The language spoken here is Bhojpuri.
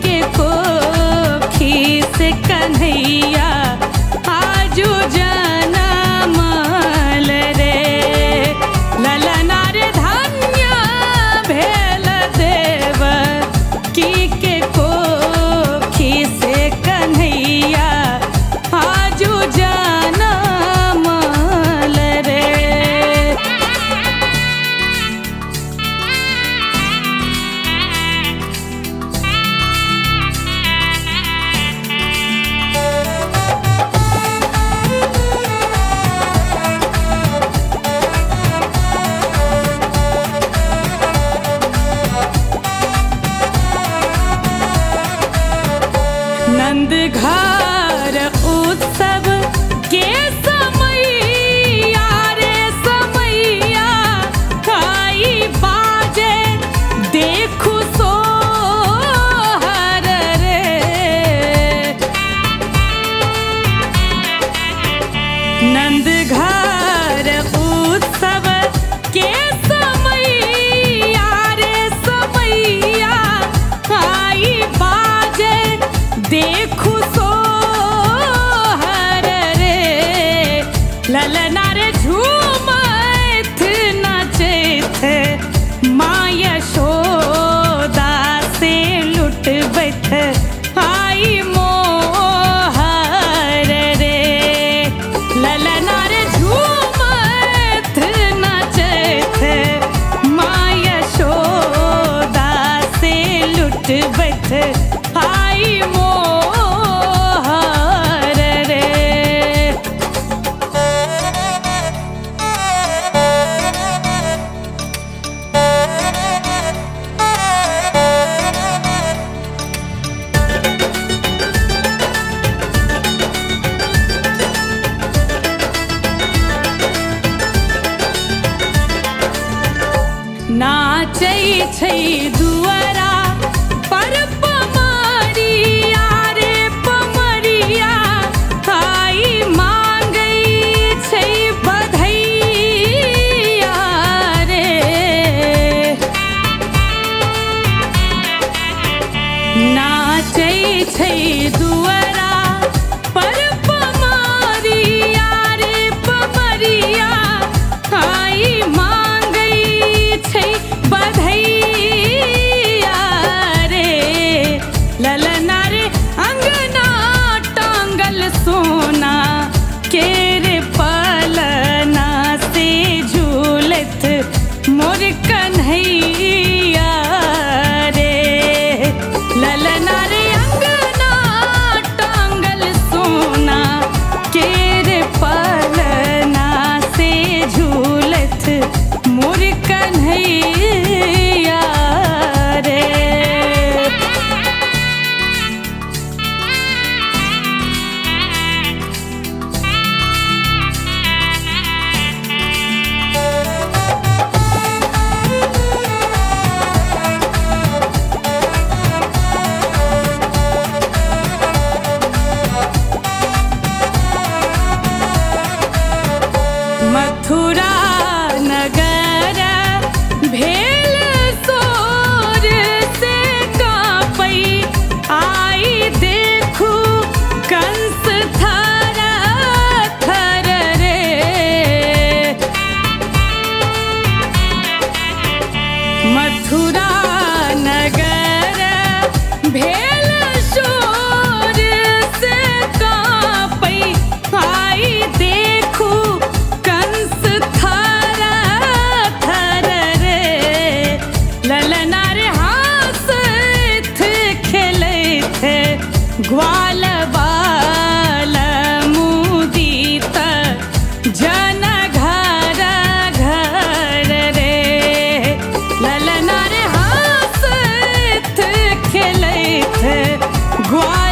के कोखी से कन्हैया आजू जनमल रे। ललना रे धन्य भेल देवकी के कोखी से कन्हैया आजू जनमल रे। नंद घर उत्सव के समैया रे समैया आई बाजे देखू सोहर रे। नंद घर उत्सव के समैया रे समैया आई बाजे देखू सोहर रे। ललना रे झूमत नचैत माँ यशोदा से लुटबैत आई मोहर रे। ललना रे झूमत नचैत माँ यशोदा से लुटबैत आई मोहर रे। नाचै छै दुअरा पर पमरिया रे पमरिया आई मांगै छै बधैया रे। नाचै छै दुअरा पर पमरिया रे पमरिया आई मांगै छै बधैया रे। ललना रे अंगना टांगल सोना केरे पलना से झूलत मोर कन्हैया रे। ललना रे अंगना टांगल सोना केरे पलना से झूलत मोर कन्हैया रे। मथुरा नगर भेल सोर से कापै आई देखू कंस थर थर रे। मथुरा नगर भेल सोर से कापै आई देखू कंस थर थर रे। ललना रे हंसैत खेलैत ग्वाल बाल मुदीत जन घर घर रे। ललना रे हंसैत खेलैत ग्वाल